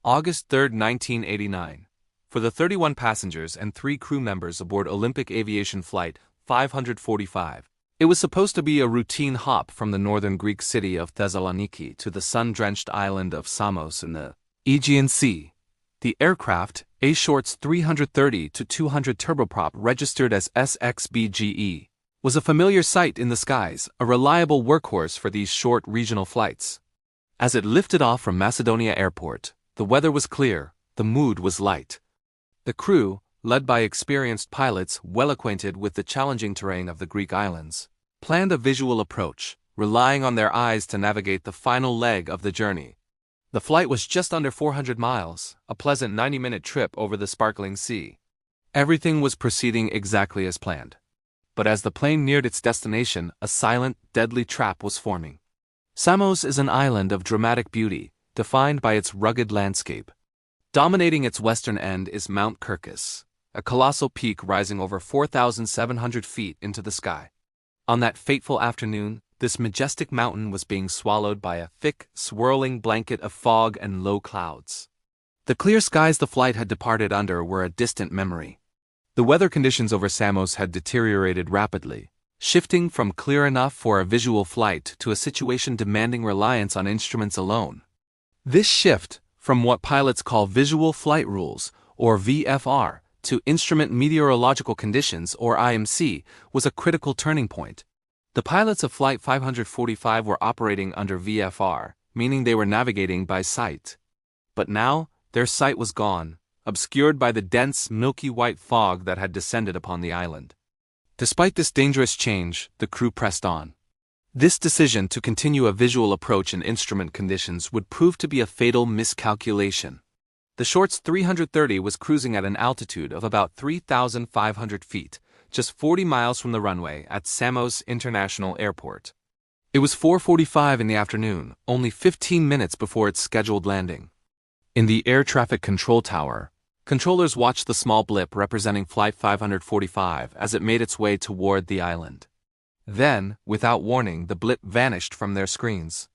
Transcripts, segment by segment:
August 3, 1989. For the 31 passengers and 3 crew members aboard Olympic Aviation Flight 545, it was supposed to be a routine hop from the northern Greek city of Thessaloniki to the sun-drenched island of Samos in the Aegean Sea. The aircraft, A Short's 330-200 turboprop registered as SXBGE, was a familiar sight in the skies, a reliable workhorse for these short regional flights. As it lifted off from Macedonia Airport, the weather was clear, the mood was light. The crew, led by experienced pilots well acquainted with the challenging terrain of the Greek islands, planned a visual approach, relying on their eyes to navigate the final leg of the journey. The flight was just under 400 miles, a pleasant 90-minute trip over the sparkling sea. Everything was proceeding exactly as planned. But as the plane neared its destination, a silent, deadly trap was forming. Samos is an island of dramatic beauty, defined by its rugged landscape. Dominating its western end is Mount Kirkis, a colossal peak rising over 4,700 feet into the sky. On that fateful afternoon, this majestic mountain was being swallowed by a thick, swirling blanket of fog and low clouds. The clear skies the flight had departed under were a distant memory. The weather conditions over Samos had deteriorated rapidly, shifting from clear enough for a visual flight to a situation demanding reliance on instruments alone. This shift, from what pilots call visual flight rules, or VFR, to instrument meteorological conditions, or IMC, was a critical turning point. The pilots of Flight 545 were operating under VFR, meaning they were navigating by sight. But now, their sight was gone, obscured by the dense, milky white fog that had descended upon the island. Despite this dangerous change, the crew pressed on. This decision to continue a visual approach in instrument conditions would prove to be a fatal miscalculation. The Short's 330 was cruising at an altitude of about 3,500 feet, just 40 miles from the runway at Samos International Airport. It was 4:45 in the afternoon, only 15 minutes before its scheduled landing. In the air traffic control tower, controllers watched the small blip representing Flight 545 as it made its way toward the island. Then, without warning, the blip vanished from their screens.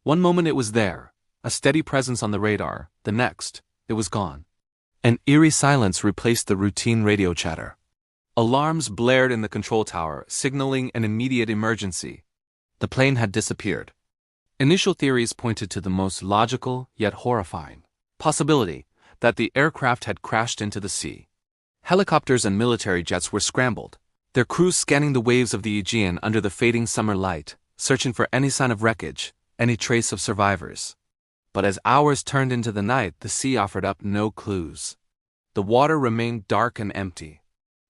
One moment it was there, a steady presence on the radar, the next, it was gone. An eerie silence replaced the routine radio chatter. Alarms blared in the control tower, signaling an immediate emergency. The plane had disappeared. Initial theories pointed to the most logical, yet horrifying, possibility that the aircraft had crashed into the sea. Helicopters and military jets were scrambled, their crews scanning the waves of the Aegean under the fading summer light, searching for any sign of wreckage, any trace of survivors. But as hours turned into the night, the sea offered up no clues. The water remained dark and empty.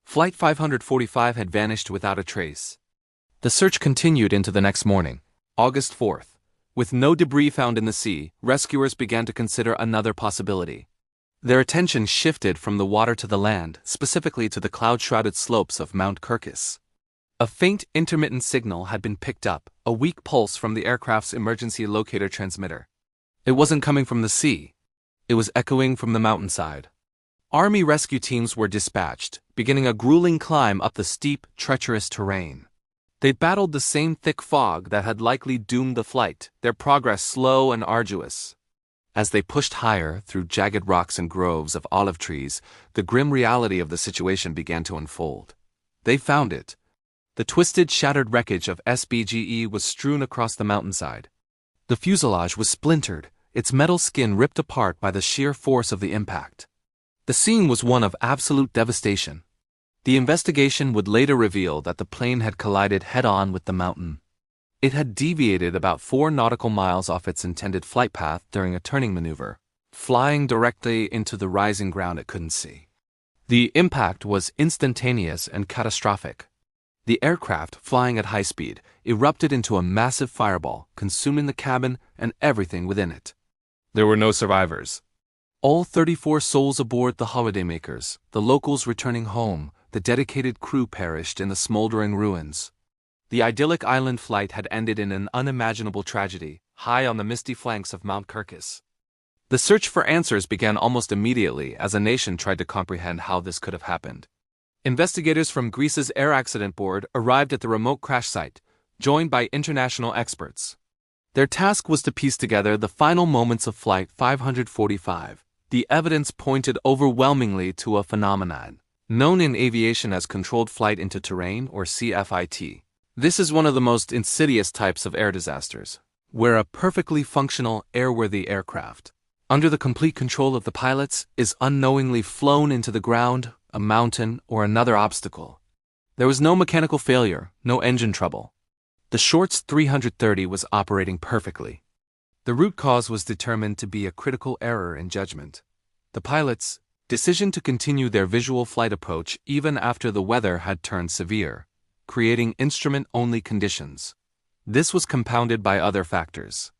Flight 545 had vanished without a trace. The search continued into the next morning, August 4th. With no debris found in the sea, rescuers began to consider another possibility. Their attention shifted from the water to the land, specifically to the cloud-shrouded slopes of Mount Kirkis. A faint, intermittent signal had been picked up, a weak pulse from the aircraft's emergency locator transmitter. It wasn't coming from the sea. It was echoing from the mountainside. Army rescue teams were dispatched, beginning a grueling climb up the steep, treacherous terrain. They'd battled the same thick fog that had likely doomed the flight, their progress slow and arduous. As they pushed higher through jagged rocks and groves of olive trees, the grim reality of the situation began to unfold. They found it. The twisted, shattered wreckage of SBGE was strewn across the mountainside. The fuselage was splintered, its metal skin ripped apart by the sheer force of the impact. The scene was one of absolute devastation. The investigation would later reveal that the plane had collided head-on with the mountain. It had deviated about 4 nautical miles off its intended flight path during a turning maneuver, flying directly into the rising ground it couldn't see. The impact was instantaneous and catastrophic. The aircraft, flying at high speed, erupted into a massive fireball, consuming the cabin and everything within it. There were no survivors. All 34 souls aboard the holidaymakers, the locals returning home, the dedicated crew perished in the smoldering ruins. The idyllic island flight had ended in an unimaginable tragedy, high on the misty flanks of Mount Kirkis. The search for answers began almost immediately as a nation tried to comprehend how this could have happened. Investigators from Greece's Air Accident Board arrived at the remote crash site, joined by international experts. Their task was to piece together the final moments of Flight 545. The evidence pointed overwhelmingly to a phenomenon known in aviation as controlled flight into terrain, or CFIT. This is one of the most insidious types of air disasters, where a perfectly functional, airworthy aircraft, under the complete control of the pilots, is unknowingly flown into the ground, a mountain, or another obstacle. There was no mechanical failure, no engine trouble. The Shorts 330 was operating perfectly. The root cause was determined to be a critical error in judgment. The pilots' decision to continue their visual flight approach even after the weather had turned severe, creating instrument-only conditions. This was compounded by other factors.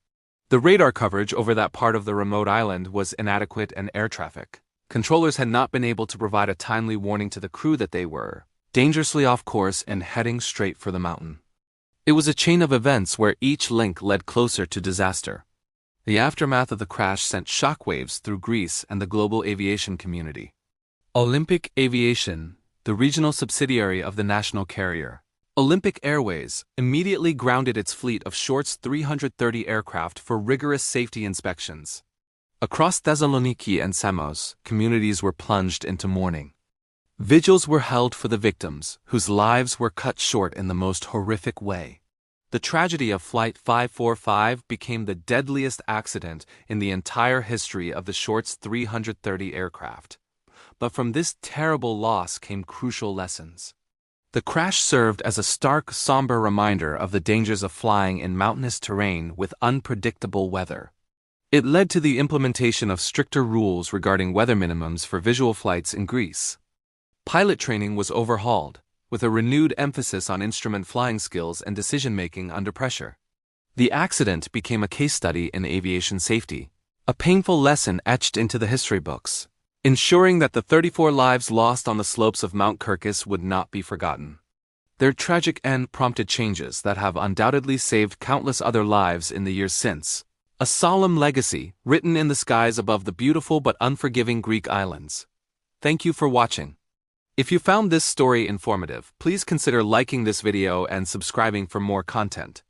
The radar coverage over that part of the remote island was inadequate, and air traffic controllers had not been able to provide a timely warning to the crew that they were dangerously off course and heading straight for the mountain. It was a chain of events where each link led closer to disaster. The aftermath of the crash sent shockwaves through Greece and the global aviation community. Olympic Aviation, the regional subsidiary of the national carrier, Olympic Airways, immediately grounded its fleet of Shorts 330 aircraft for rigorous safety inspections. Across Thessaloniki and Samos, communities were plunged into mourning. Vigils were held for the victims, whose lives were cut short in the most horrific way. The tragedy of Flight 545 became the deadliest accident in the entire history of the Shorts 330 aircraft. But from this terrible loss came crucial lessons. The crash served as a stark, somber reminder of the dangers of flying in mountainous terrain with unpredictable weather. It led to the implementation of stricter rules regarding weather minimums for visual flights in Greece. Pilot training was overhauled, with a renewed emphasis on instrument flying skills and decision-making under pressure. The accident became a case study in aviation safety, a painful lesson etched into the history books, ensuring that the 34 lives lost on the slopes of Mount Kirkis would not be forgotten. Their tragic end prompted changes that have undoubtedly saved countless other lives in the years since, a solemn legacy written in the skies above the beautiful but unforgiving Greek islands. Thank you for watching. If you found this story informative, please consider liking this video and subscribing for more content.